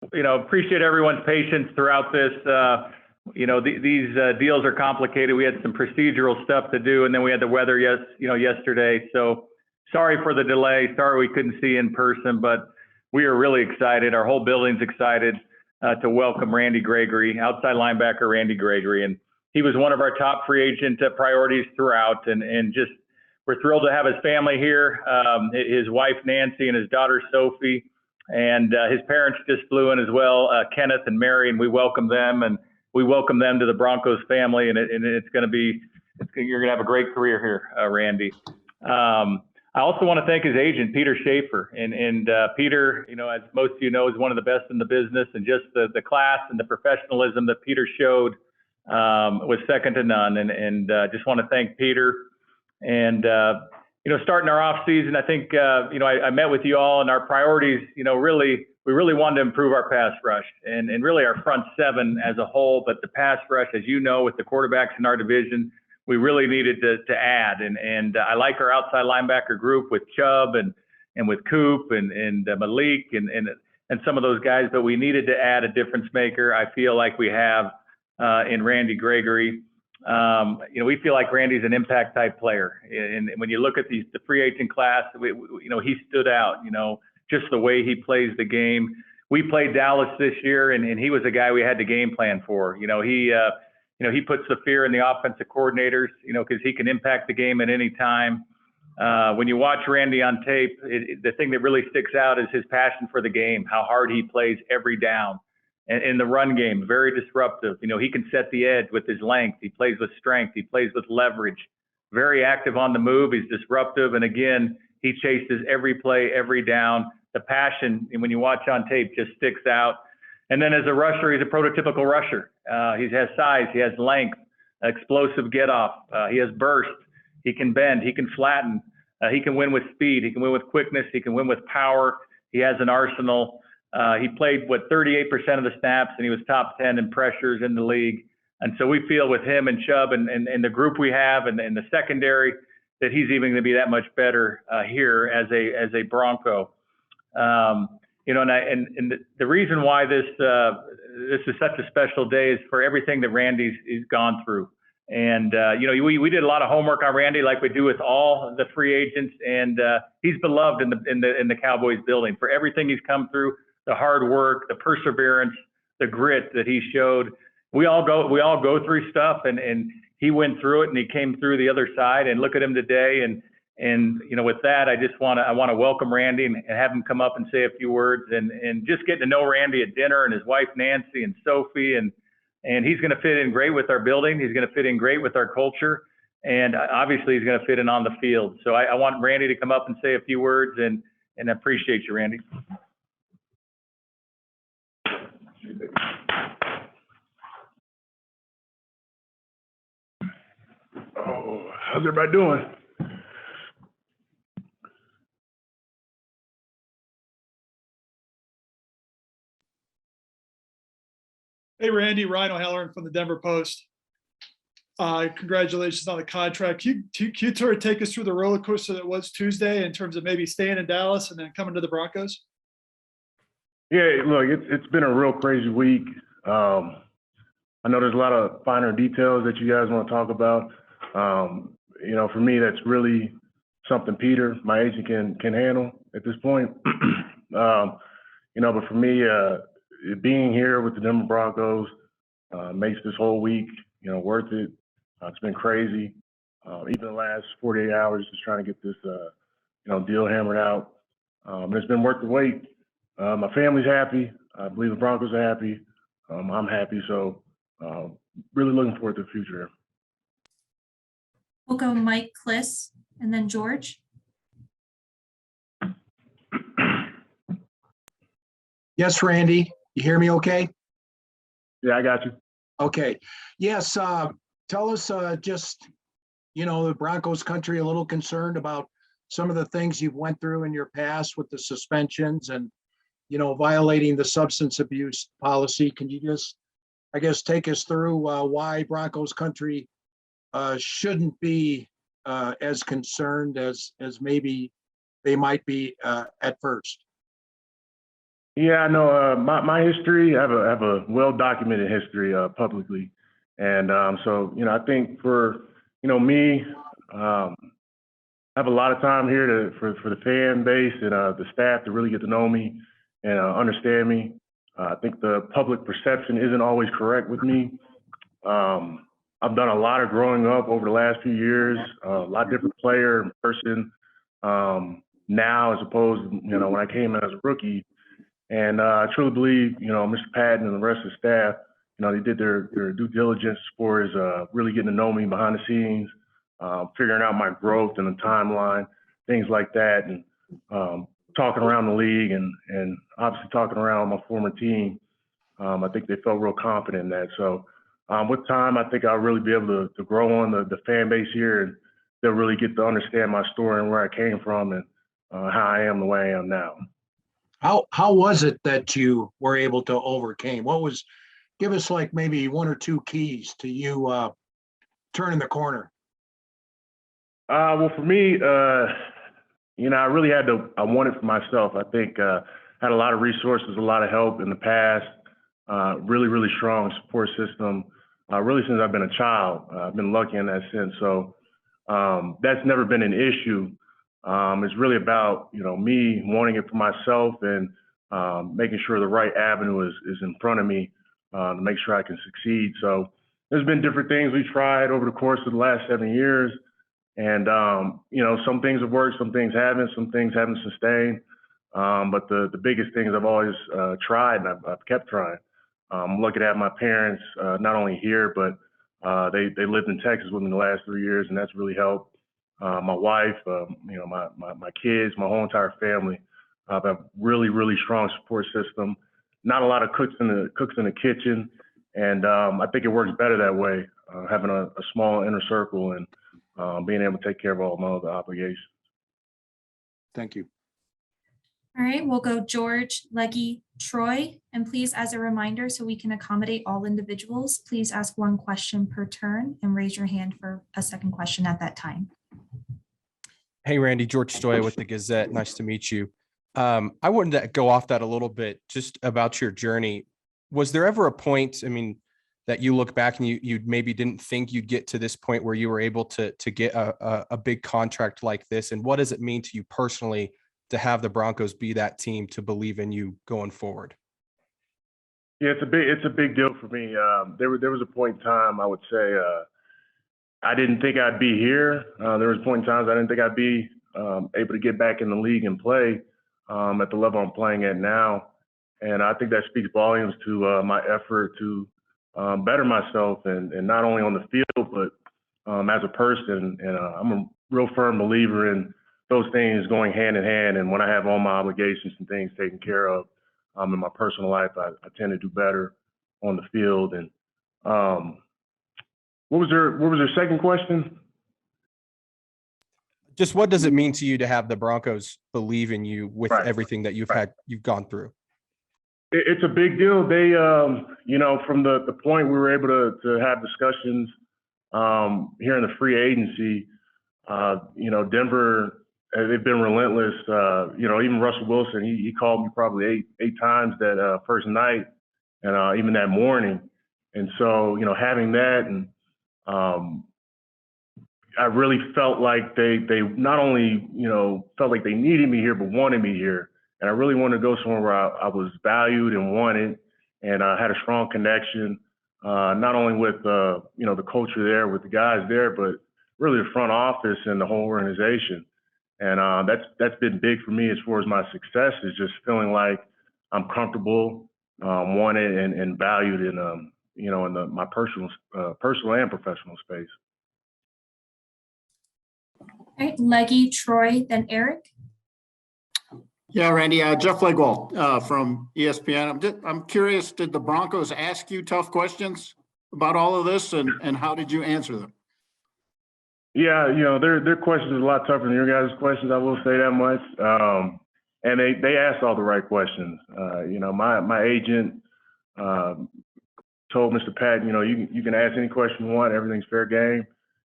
appreciate everyone's patience throughout this. These deals are complicated. We had some procedural stuff to do, and then we had the weather yesterday. So sorry for the delay. Sorry we couldn't see in person, but we are really excited. Our whole building's excited to welcome Randy Gregory, outside linebacker Randy Gregory. And he was one of our top free agent priorities throughout, and just we're thrilled to have his family here, his wife Nancy and his daughter Sophie, and his parents just flew in as well, Kenneth and Mary, and we welcome them, and we welcome them to the Broncos family, and it's going to be, you're going to have a great career here, Randy. I also want to thank his agent, Peter Schaefer, and Peter, as most of you know, is one of the best in the business, and just the class and the professionalism that Peter showed was second to none, and just want to thank Peter. And starting our off season, I think I met with you all, and our priorities, we really wanted to improve our pass rush and really our front seven as a whole. But the pass rush, as you know, with the quarterbacks in our division, we really needed to add. And I like our outside linebacker group with Chubb and with Coop and Malik and some of those guys. But we needed to add a difference maker. I feel like we have in Randy Gregory. We feel like Randy's an impact type player. And when you look at the free agent class, he stood out, just the way he plays the game. We played Dallas this year, and he was a guy we had to game plan for. He puts the fear in the offensive coordinators, because he can impact the game at any time. When you watch Randy on tape, the thing that really sticks out is his passion for the game, how hard he plays every down. And in the run game, very disruptive. He can set the edge with his length. He plays with strength. He plays with leverage. Very active on the move. He's disruptive. And again, he chases every play, every down. The passion, and when you watch on tape, just sticks out. And then as a rusher, he's a prototypical rusher. He has size. He has length, explosive get off. He has burst. He can bend. He can flatten. He can win with speed. He can win with quickness. He can win with power. He has an arsenal. He played 38% of the snaps, and he was top 10 in pressures in the league. And so we feel with him and Chubb and the group we have and the secondary that he's even going to be that much better here as a Bronco. The reason why this is such a special day is for everything that Randy's gone through. And we did a lot of homework on Randy, like we do with all the free agents, and he's beloved in the Cowboys building for everything he's come through. The hard work, the perseverance, the grit that he showed. We all go through stuff, and he went through it, and he came through the other side. And look at him today. And with that, I want to welcome Randy and have him come up and say a few words. And just getting to know Randy at dinner, and his wife Nancy and Sophie, and he's going to fit in great with our building. He's going to fit in great with our culture, and obviously he's going to fit in on the field. So I want Randy to come up and say a few words, and I appreciate you, Randy. Oh, how's everybody doing? Hey, Randy, Ryan O'Halloran from the Denver Post. Congratulations on the contract. Can you sort of take us through the roller coaster that was Tuesday in terms of maybe staying in Dallas and then coming to the Broncos? Yeah, look, it's been a real crazy week. I know there's a lot of finer details that you guys want to talk about. For me, that's really something Peter, my agent, can handle at this point. But for me, being here with the Denver Broncos makes this whole week, worth it. It's been crazy. Even the last 48 hours just trying to get this, deal hammered out. And it's been worth the wait. My family's happy. I believe the Broncos are happy. I'm happy. So really looking forward to the future. We'll go Mike Kliss and then George. Yes, Randy, you hear me okay? Yeah, I got you. Okay. Yes, tell us just, the Broncos country a little concerned about some of the things you've went through in your past with the suspensions and, violating the substance abuse policy. Can you just, take us through why Broncos country shouldn't be as concerned as maybe they might be at first? Yeah, I know. My history, I have a well documented history publicly, and so I think for me, I have a lot of time here for the fan base and the staff to really get to know me and understand me. I think the public perception isn't always correct with me. I've done a lot of growing up over the last few years, a lot different player and person now as opposed to when I came in as a rookie. And I truly believe, Mr. Paton and the rest of the staff, they did their due diligence as far as really getting to know me behind the scenes, figuring out my growth and the timeline, things like that, and talking around the league and obviously talking around my former team. I think they felt real confident in that. So with time, I think I'll really be able to grow on the fan base here, and they'll really get to understand my story and where I came from and how I am the way I am now. How was it that you were able to overcome? Give us like maybe one or two keys to you turning the corner. Well, for me, I really I wanted for myself. I think had a lot of resources, a lot of help in the past, really, really strong support system, really since I've been a child. I've been lucky in that sense. So that's never been an issue. It's really about, me wanting it for myself and making sure the right avenue is in front of me to make sure I can succeed. So there's been different things we tried over the course of the last 7 years. And, some things have worked, some things haven't sustained. But the biggest things I've always tried and I've kept trying. I'm lucky to have my parents not only here, but they lived in Texas with me the last 3 years, and that's really helped. My wife, my kids, my whole entire family have a really, really strong support system. Not a lot of cooks in the kitchen, and I think it works better that way, having a small inner circle and being able to take care of all my other obligations. Thank you. All right, we'll go George, Leggy, Troy, and please, as a reminder, so we can accommodate all individuals, please ask one question per turn and raise your hand for a second question at that time. Hey, Randy, George Stoya with the Gazette. Nice to meet you. I wanted to go off that a little bit, just about your journey. Was there ever a point, that you look back and you maybe didn't think you'd get to this point where you were able to get a big contract like this? And what does it mean to you personally to have the Broncos be that team to believe in you going forward? Yeah, it's a big deal for me. There was a point in time I would say I didn't think I'd be here. There was a point in times I didn't think I'd be able to get back in the league and play at the level I'm playing at now. And I think that speaks volumes to my effort to better myself and not only on the field, but as a person. And I'm a real firm believer in those things going hand in hand. And when I have all my obligations and things taken care of in my personal life, I tend to do better on the field. And what was their second question? Just what does it mean to you to have the Broncos believe in you with Right. everything that you've gone through? It's a big deal. They, from the point we were able to have discussions here in the free agency, Denver, they've been relentless. Even Russell Wilson, he called me probably eight times that first night and even that morning. And so, having that and I really felt like they not only, felt like they needed me here, but wanted me here. And I really wanted to go somewhere where I was valued and wanted, and I had a strong connection, not only with, the culture there, with the guys there, but really the front office and the whole organization. And that's been big for me as far as my success, is just feeling like I'm comfortable, wanted and valued in, in my personal and professional space. All right, Leggy, Troy, then Eric. Yeah, Randy, Jeff Legwald from ESPN. I'm curious, did the Broncos ask you tough questions about all of this, and how did you answer them? Yeah, their questions are a lot tougher than your guys' questions. I will say that much. And they asked all the right questions. My agent told Mr. Patton, you can ask any question you want. Everything's fair game,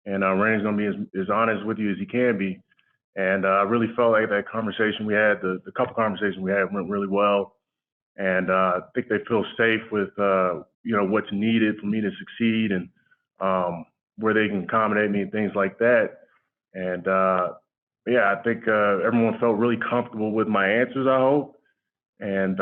and Randy's going to be as honest with you as he can be. And I really felt like that conversation we had, the couple conversations we had, went really well. And I think they feel safe with, what's needed for me to succeed and where they can accommodate me and things like that. And I think everyone felt really comfortable with my answers, I hope. And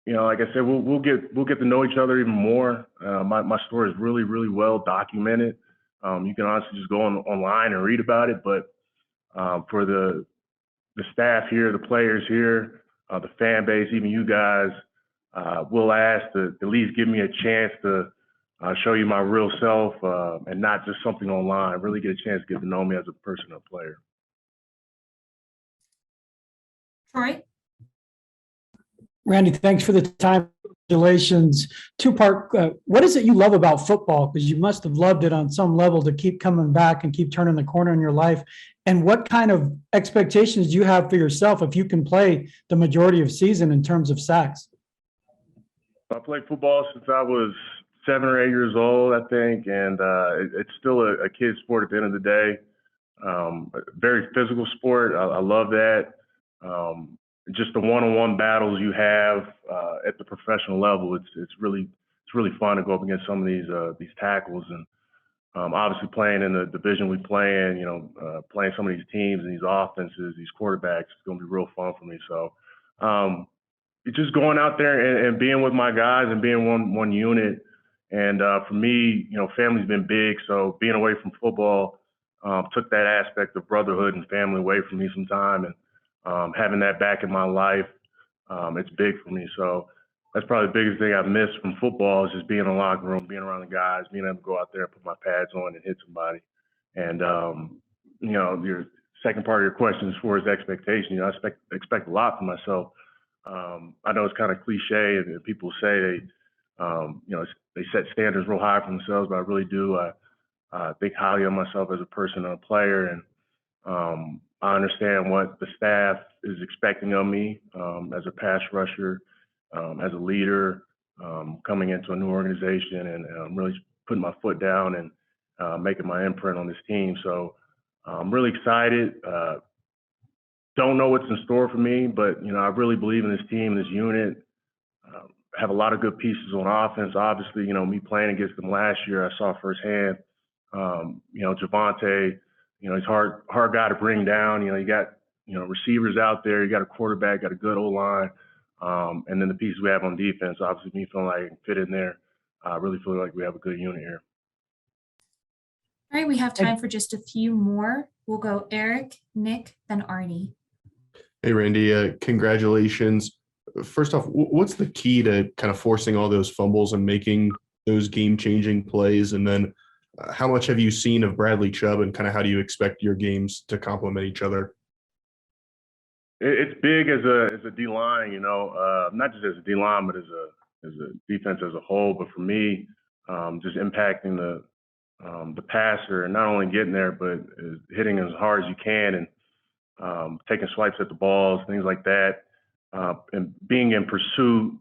like I said, we'll get to know each other even more. My story is really, really well documented. You can honestly just go online and read about it. But for the staff here, the players here, the fan base, even you guys, will ask to at least give me a chance to show you my real self and not just something online. Really get a chance to get to know me as a person and a player. Troy? Randy, thanks for the time. Congratulations. Two-part. What is it you love about football? Because you must have loved it on some level to keep coming back and keep turning the corner in your life. And what kind of expectations do you have for yourself if you can play the majority of season in terms of sacks? I played football since I was 7 or 8 years old, I think, and it's still a kid sport at the end of the day. A very physical sport. I love that. Just the one-on-one battles you have at the professional level, it's really fun to go up against some of these tackles, and obviously playing in the division we play in, playing some of these teams and these offenses, these quarterbacks, it's going to be real fun for me. So it's just going out there and being with my guys and being one unit. And for me, family's been big, so being away from football took that aspect of brotherhood and family away from me some time, and having that back in my life, it's big for me. So that's probably the biggest thing I've missed from football is just being in the locker room, being around the guys, being able to go out there and put my pads on and hit somebody. And, your second part of your question as far as expectation, I expect a lot from myself. I know it's kind of cliche and people say they set standards real high for themselves, but I really do. I think highly of myself as a person and a player, and I understand what the staff is expecting of me as a pass rusher, as a leader, coming into a new organization and really putting my foot down and making my imprint on this team. So I'm really excited. Don't know what's in store for me, but, I really believe in this team, this unit. Have a lot of good pieces on offense. Obviously, me playing against them last year, I saw firsthand, Javonte, he's a hard guy to bring down. You got, receivers out there. You got a quarterback, got a good O-line. And then the pieces we have on defense, obviously me feeling like I can fit in there. I really feel like we have a good unit here. All right, we have time for just a few more. We'll go Eric, Nick, then Arnie. Hey, Randy, congratulations. First off, what's the key to kind of forcing all those fumbles and making those game-changing plays? And then how much have you seen of Bradley Chubb, and kind of how do you expect your games to complement each other? It's big as a D-line, not just as a D-line, but as a defense as a whole. But for me, just impacting the passer and not only getting there, but hitting as hard as you can and taking swipes at the balls, things like that. And being in pursuit,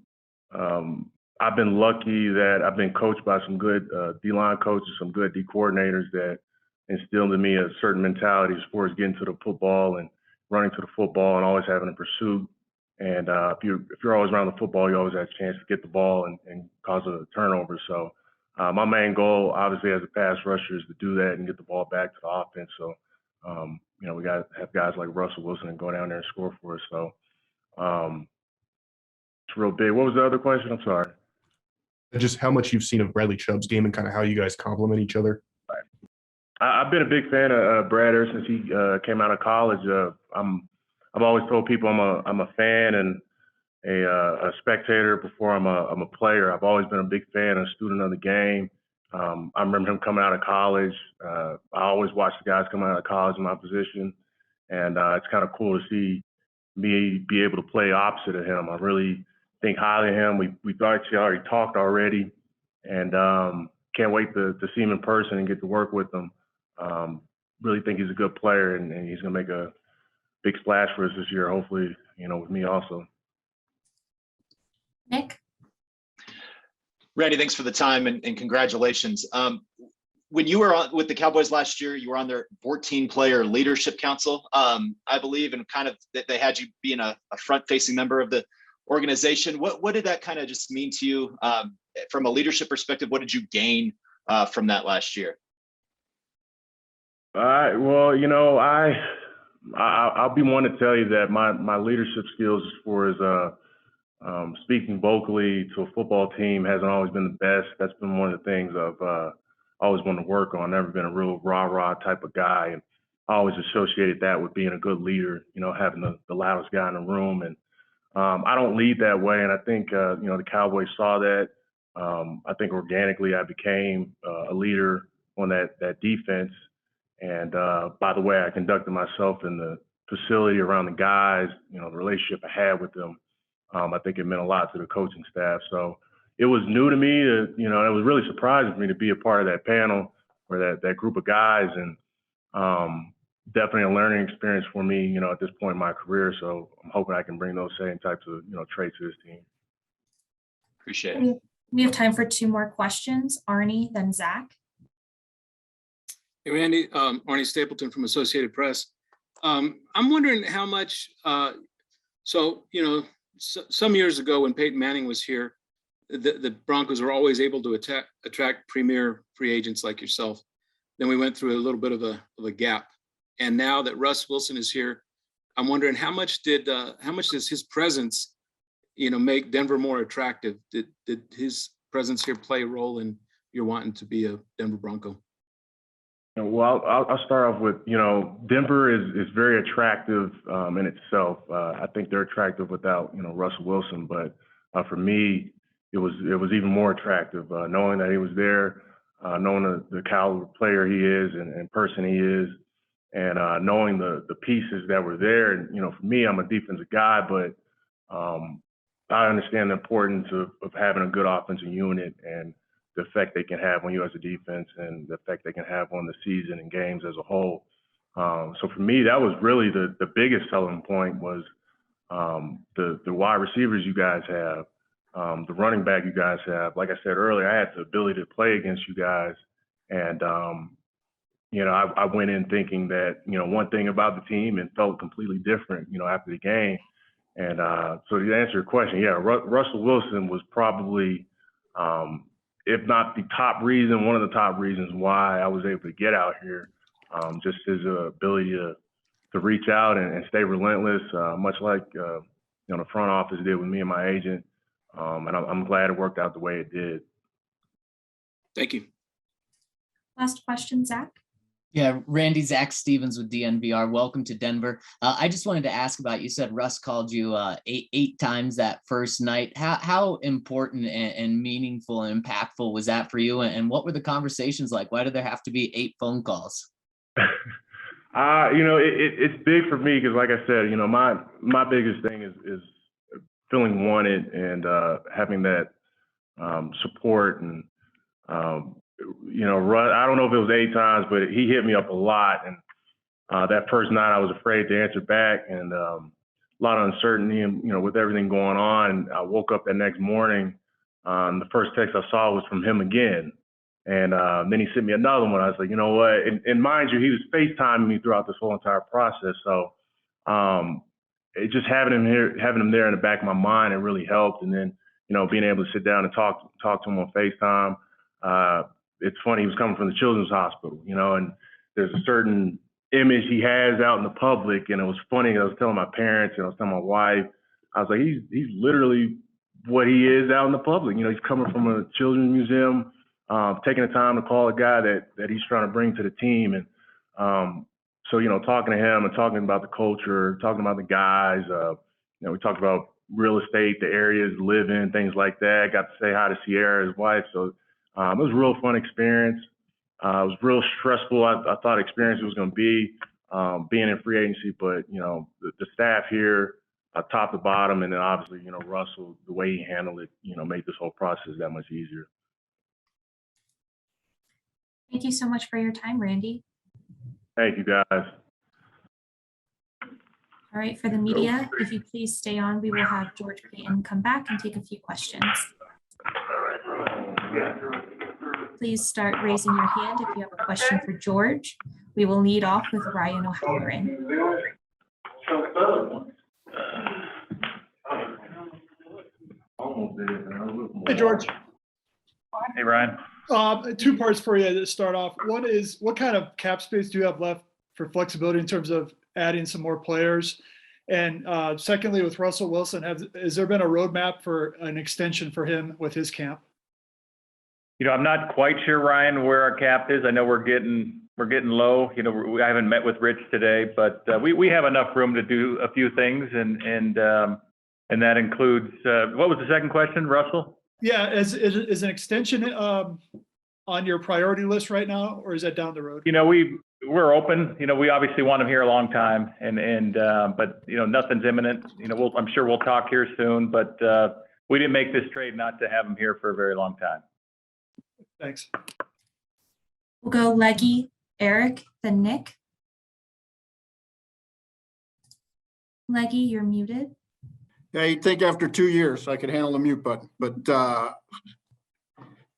I've been lucky that I've been coached by some good D-line coaches, some good D coordinators that instilled in me a certain mentality as far as getting to the football and running to the football and always having a pursuit. And if you're always around the football, you always have a chance to get the ball and cause a turnover. So my main goal, obviously, as a pass rusher is to do that and get the ball back to the offense. So, we got to have guys like Russell Wilson and go down there and score for us. So it's real big. What was the other question? I'm sorry. Just how much you've seen of Bradley Chubb's game and kind of how you guys complement each other. I've been a big fan of Brad ever since he came out of college. I've always told people I'm a fan and a spectator before I'm a player. I've always been a big fan and a student of the game. I remember him coming out of college. I always watch the guys coming out of college in my position, and it's kind of cool to see me be able to play opposite of him. I really think highly of him. We've actually already talked already, and can't wait to see him in person and get to work with him. Really think he's a good player, and he's going to make a big splash for us this year, hopefully, with me also. Nick? Randy, thanks for the time and congratulations. When you were on with the Cowboys last year, you were on their 14-player leadership council, I believe, and kind of they had you being a front-facing member of the organization. What did that kind of just mean to you from a leadership perspective? What did you gain from that last year? Well, I'll be one to tell you that my leadership skills as far as speaking vocally to a football team hasn't always been the best. That's been one of the things I've always wanted to work on. Never been a real rah-rah type of guy. And I always associated that with being a good leader, having the loudest guy in the room. And I don't lead that way. And I think, the Cowboys saw that. I think organically I became a leader on that defense. And by the way I conducted myself in the facility around the guys, the relationship I had with them, I think it meant a lot to the coaching staff. So it was new to me. It was really surprising for me to be a part of that panel or that group of guys. And definitely a learning experience for me, at this point in my career. So I'm hoping I can bring those same types of, traits to this team. Appreciate it. We have time for 2 more questions. Arnie, then Zach. Hey, Randy, Arnie Stapleton from Associated Press. I'm wondering how much, some years ago when Peyton Manning was here, the Broncos were always able to attract premier free agents like yourself. Then we went through a little bit of a gap. And now that Russ Wilson is here, I'm wondering how much does his presence, make Denver more attractive? Did his presence here play a role in your wanting to be a Denver Bronco? Well, I'll start off with, Denver is very attractive in itself. I think they're attractive without, Russell Wilson. But for me, it was even more attractive knowing that he was there, knowing the caliber player he is and person he is, and knowing the pieces that were there. And, for me, I'm a defensive guy, but I understand the importance of having a good offensive unit and the effect they can have on you as a defense and the effect they can have on the season and games as a whole. So for me, that was really the biggest selling point was the wide receivers you guys have, the running back you guys have. Like I said earlier, I had the ability to play against you guys. And, I went in thinking that, one thing about the team and felt completely different, after the game. And so to answer your question, yeah, Russell Wilson was probably, if not the top reason, one of the top reasons why I was able to get out here, just his ability to reach out and stay relentless, much like the front office did with me and my agent. And I'm glad it worked out the way it did. Thank you. Last question, Zach. Yeah, Randy, Zach Stevens with DNVR. Welcome to Denver. I just wanted to ask about, you said Russ called you eight times that first night. How important and meaningful and impactful was that for you? And what were the conversations like? Why did there have to be 8 phone calls? It's big for me because, like I said, my biggest thing is feeling wanted and having that support and Russ, I don't know if it was 8 times, but he hit me up a lot. And that first night I was afraid to answer back and a lot of uncertainty and, with everything going on. And I woke up that next morning. The first text I saw was from him again. And then he sent me another one. I was like, you know what? And mind you, he was FaceTiming me throughout this whole entire process. So it just having him there in the back of my mind, it really helped. And then, being able to sit down and talk to him on FaceTime. It's funny, he was coming from the Children's Hospital, and there's a certain image he has out in the public. And it was funny. I was telling my parents and I was telling my wife, I was like, he's literally what he is out in the public. He's coming from a children's museum, taking the time to call a guy that he's trying to bring to the team. And so, talking to him and talking about the culture, talking about the guys, we talked about real estate, the areas to live in, things like that. I got to say hi to Sierra, his wife. So it was a real fun experience. It was real stressful. I thought experience was going to be being in free agency, but, the staff here, top to bottom, and then obviously, Russell, the way he handled it, made this whole process that much easier. Thank you so much for your time, Randy. Thank you, guys. All right, for the media, if you please stay on, we will have George Paton come back and take a few questions. Please start raising your hand if you have a question for George. We will lead off with Ryan O'Halloran. Hey, George. Hey, Ryan. 2 parts for you to start off. One is, what kind of cap space do you have left for flexibility in terms of adding some more players? And secondly, with Russell Wilson, has there been a roadmap for an extension for him with his camp? I'm not quite sure, Ryan, where our cap is. I know we're getting low. I haven't met with Rich today, but we have enough room to do a few things, and that includes what was the second question, Russell? Yeah, is an extension on your priority list right now, or is that down the road? We're open. We obviously want him here a long time, but nothing's imminent. I'm sure we'll talk here soon, but we didn't make this trade not to have him here for a very long time. Thanks. We'll go Leggy, Eric, then Nick. Leggy, you're muted. Yeah, you'd think after 2 years I could handle the mute button, but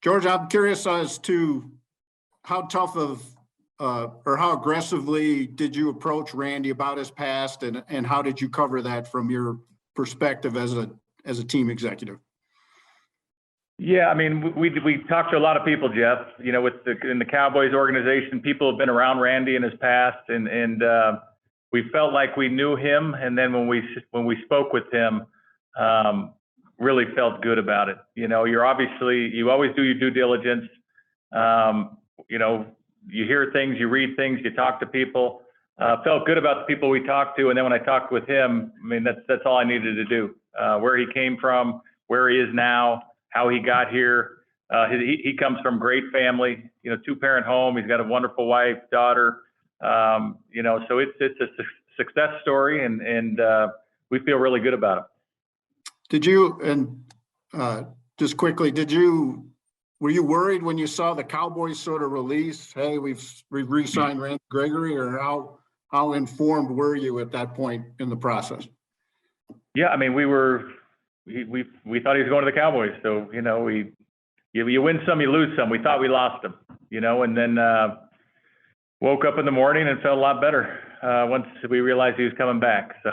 George, I'm curious as to how tough of or how aggressively did you approach Randy about his past, and how did you cover that from your perspective as a team executive? Yeah, I mean, we talked to a lot of people, Jeff. In the Cowboys organization, people have been around Randy in his past, and we felt like we knew him. And then when we spoke with him, really felt good about it. You always do your due diligence. You hear things, you read things, you talk to people. Felt good about the people we talked to, and then when I talked with him, I mean, that's all I needed to do. Where he came from, where he is now, how he got here. He comes from great family, 2-parent home. He's got a wonderful wife, daughter. So it's a success story, and we feel really good about it. Did you, and just quickly, were you worried when you saw the Cowboys sort of release, hey, we've re-signed Randy Gregory, or how informed were you at that point in the process? Yeah, I mean, we thought he was going to the Cowboys. So, you win some, you lose some. We thought we lost him, and then woke up in the morning and felt a lot better once we realized he was coming back. So,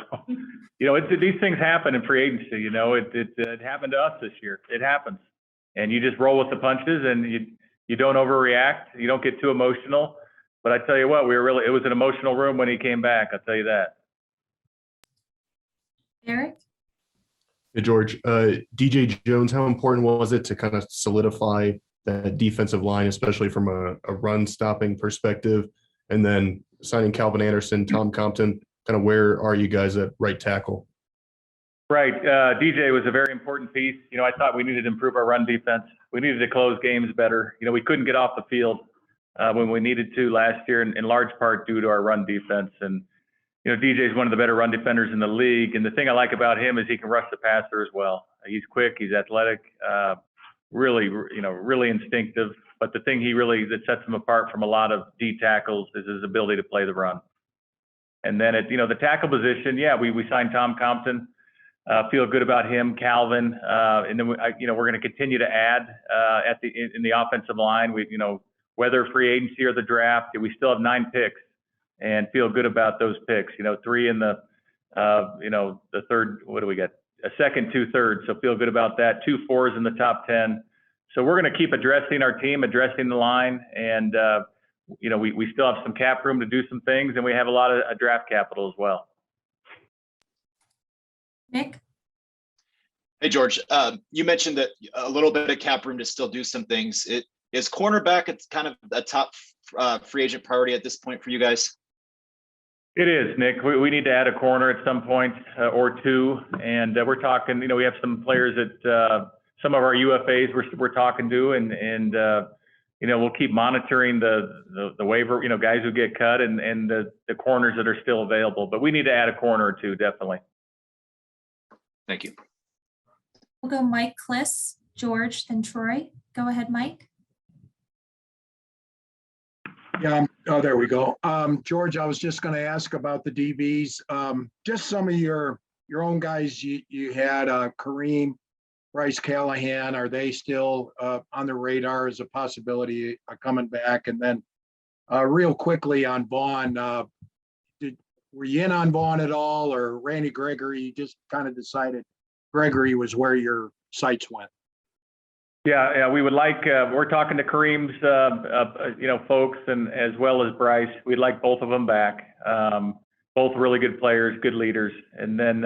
these things happen in free agency. It happened to us this year. It happens. And you just roll with the punches, and you don't overreact. You don't get too emotional. But I tell you what, it was an emotional room when he came back. I'll tell you that. Eric? Hey, George, DJ Jones, how important was it to kind of solidify that defensive line, especially from a run stopping perspective? And then signing Calvin Anderson, Tom Compton, kind of where are you guys at right tackle? Right. DJ was a very important piece. I thought we needed to improve our run defense. We needed to close games better. We couldn't get off the field when we needed to last year, in large part due to our run defense. And, DJ is one of the better run defenders in the league. And the thing I like about him is he can rush the passer as well. He's quick. He's athletic, really instinctive. But the thing that sets him apart from a lot of D tackles is his ability to play the run. And then at, the tackle position, we signed Tom Compton. Feel good about him, Calvin, and then we're going to continue to add in the offensive line. Whether free agency or the draft, we still have 9 picks, and feel good about those picks. 3 in the third. What do we get? A second, 2 thirds. So feel good about that. 2 4s in the top 10. So we're going to keep addressing our team, addressing the line, and we still have some cap room to do some things, and we have a lot of draft capital as well. Nick? Hey, George, you mentioned that a little bit of cap room to still do some things. Is cornerback, it's kind of a top free agent priority at this point for you guys? It is, Nick. We need to add a corner at some point or 2. And we're talking, we have some players that some of our UFAs we're talking to, and we'll keep monitoring the waiver, guys who get cut and the corners that are still available. But we need to add a corner or 2, definitely. Thank you. We'll go Mike Kliss, George, then Troy. Go ahead, Mike. Yeah, there we go. George, I was just going to ask about the DBs. Just some of your own guys you had, Kareem, Bryce Callahan, are they still on the radar as a possibility coming back? And then real quickly on Vaughn, were you in on Vaughn at all, or Randy Gregory? You just kind of decided Gregory was where your sites went. Yeah, we would like, we're talking to Kareem's, folks and as well as Bryce. We'd like both of them back. Both really good players, good leaders. And then,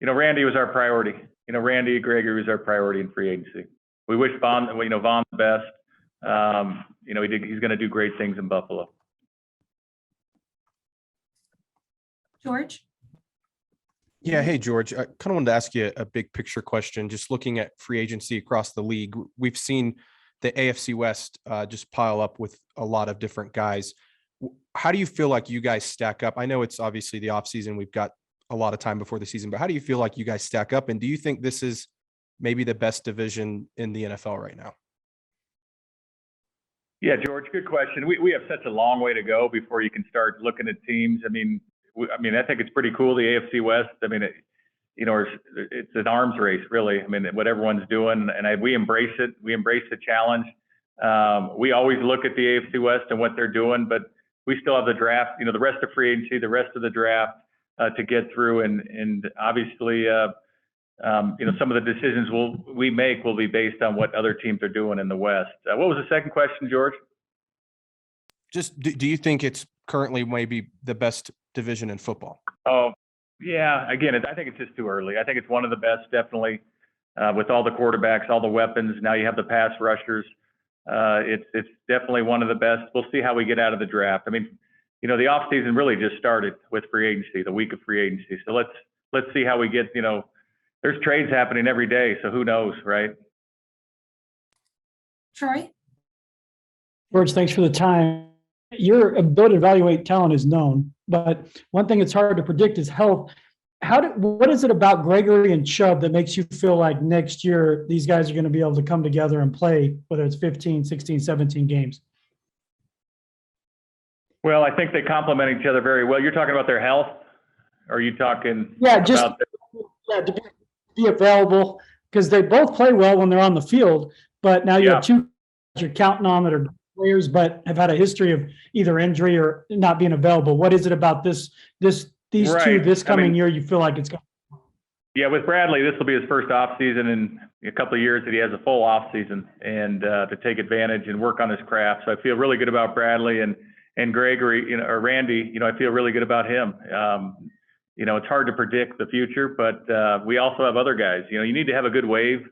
Randy was our priority. Randy Gregory was our priority in free agency. We wish Von the best. He's going to do great things in Buffalo. George? Yeah. Hey, George, I kind of wanted to ask you a big picture question. Just looking at free agency across the league, we've seen the AFC West just pile up with a lot of different guys. How do you feel like you guys stack up? I know it's obviously the offseason. We've got a lot of time before the season, but how do you feel like you guys stack up? And do you think this is maybe the best division in the NFL right now? Yeah, George, good question. We have such a long way to go before you can start looking at teams. I think it's pretty cool, the AFC West. It's an arms race, really. What everyone's doing, and we embrace it. We embrace the challenge. We always look at the AFC West and what they're doing, but we still have the draft, the rest of free agency, the rest of the draft to get through. And obviously, some of the decisions we make will be based on what other teams are doing in the West. What was the second question, George? Just do you think it's currently maybe the best division in football? Oh, yeah. Again, I think it's just too early. I think it's one of the best, definitely, with all the quarterbacks, all the weapons. Now you have the pass rushers. It's definitely one of the best. We'll see how we get out of the draft. The offseason really just started with free agency, the week of free agency. So let's see how we get, there's trades happening every day. So who knows, right? Troy? George, thanks for the time. Your ability to evaluate talent is known, but one thing that's hard to predict is health. What is it about Gregory and Chubb that makes you feel like next year these guys are going to be able to come together and play, whether it's 15, 16, 17 games? Well, I think they complement each other very well. You're talking about their health? Or are you talking to be available, because they both play well when they're on the field, but now you have two you're counting on that are players but have had a history of either injury or not being available. What is it about these two this coming year you feel like it's going? Yeah, with Bradley, this will be his first off season in a couple of years that he has a full off season and to take advantage and work on his craft. So I feel really good about Bradley and Gregory, or Randy. I feel really good about him. It's hard to predict the future, but we also have other guys. You need to have a good wave,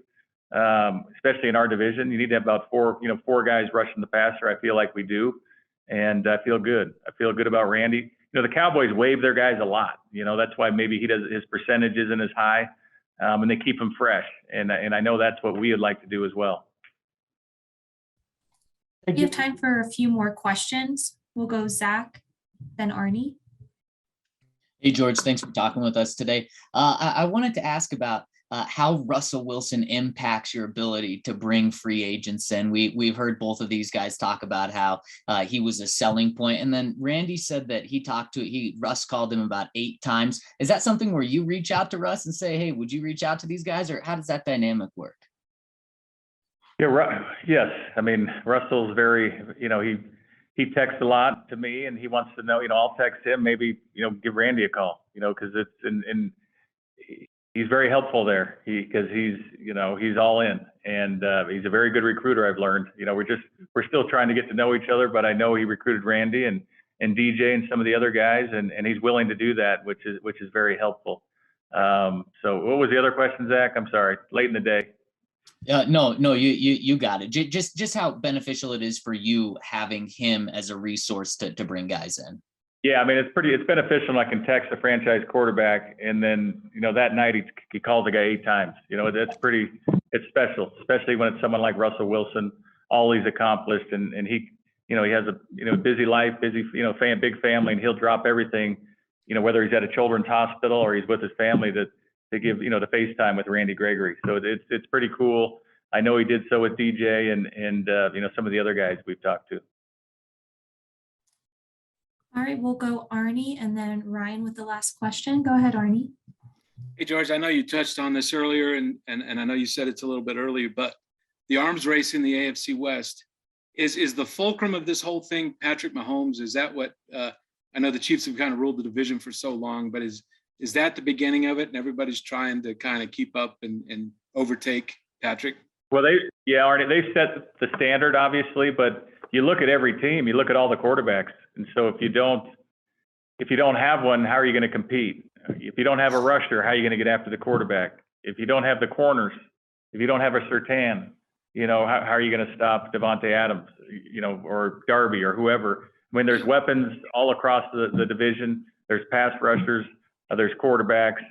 especially in our division. You need to have about four guys rushing the passer. I feel like we do, and I feel good. I feel good about Randy. The Cowboys waive their guys a lot. That's why maybe his percentage isn't as high, and they keep him fresh. And I know that's what we would like to do as well. We have time for a few more questions. We'll go Zach, then Arnie. Hey, George, thanks for talking with us today. I wanted to ask about how Russell Wilson impacts your ability to bring free agents in. We've heard both of these guys talk about how he was a selling point. And then Randy said that Russ called him about 8 times. Is that something where you reach out to Russ and say, hey, would you reach out to these guys, or how does that dynamic work? Yeah, yes. Russell's very, he texts a lot to me, and he wants to know, I'll text him, maybe, give Randy a call, because it's and he's very helpful there because he's all in, and he's a very good recruiter. I've learned, we're still trying to get to know each other, but I know he recruited Randy and DJ and some of the other guys, and he's willing to do that, which is very helpful. So what was the other question, Zach? I'm sorry, late in the day. No, you got it. Just how beneficial it is for you having him as a resource to bring guys in. Yeah, it's beneficial. I can text the franchise quarterback, and then that night he calls the guy 8 times. It's special, especially when it's someone like Russell Wilson, all he's accomplished, and he has a busy life, busy big family, and he'll drop everything, whether he's at a children's hospital or he's with his family to give the FaceTime with Randy Gregory. So it's pretty cool. I know he did so with DJ and some of the other guys we've talked to. All right, we'll go Arnie and then Ryan with the last question. Go ahead, Arnie. Hey, George, I know you touched on this earlier, and I know you said it's a little bit earlier, but the arms race in the AFC West is the fulcrum of this whole thing Patrick Mahomes? Is that what I know the Chiefs have kind of ruled the division for so long, but is that the beginning of it, and everybody's trying to kind of keep up and overtake Patrick? Well, Arnie, they set the standard, obviously, but you look at every team, you look at all the quarterbacks. And so if you don't have one, how are you going to compete? If you don't have a rusher, how are you going to get after the quarterback? If you don't have the corners, if you don't have a Surtain, how are you going to stop Devontae Adams, or Darby or whoever? I mean, there's weapons all across the division. There's pass rushers, there's quarterbacks.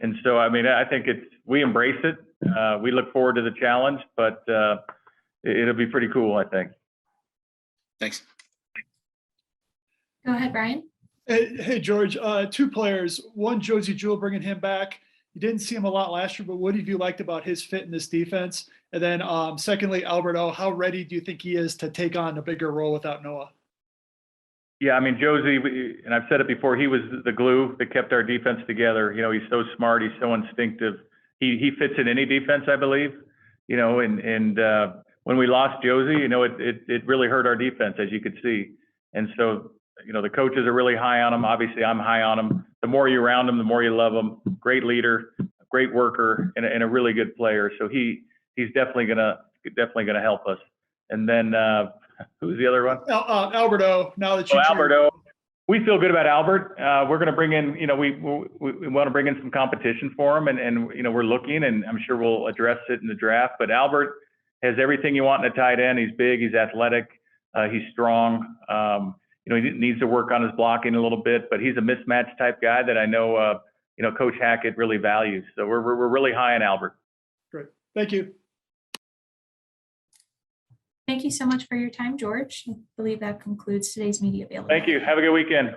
And so, I mean, I think we embrace it. We look forward to the challenge, but it'll be pretty cool, I think. Thanks. Go ahead, Brian. Hey, George, two players. One, Josie Jewell, bringing him back. You didn't see him a lot last year, but what have you liked about his fit in this defense? And then secondly, Albert O, how ready do you think he is to take on a bigger role without Noah? Yeah, I mean, Josie, and I've said it before, he was the glue that kept our defense together. He's so smart. He's so instinctive. He fits in any defense, I believe, and when we lost Josie, it really hurt our defense, as you could see. And so, the coaches are really high on him. Obviously, I'm high on him. The more you're around him, the more you love him. Great leader, great worker, and a really good player. So he's definitely gonna help us. And then who's the other one? Albert O. Now that you Albert O. We feel good about Albert. We're going to bring in, we want to bring in some competition for him, and we're looking, and I'm sure we'll address it in the draft. But Albert has everything you want in a tight end. He's big, he's athletic, he's strong. He needs to work on his blocking a little bit, but he's a mismatch type guy that I know, Coach Hackett really values. So we're really high on Albert. Great. Thank you. Thank you so much for your time, George. I believe that concludes today's media availability. Thank you. Have a good weekend.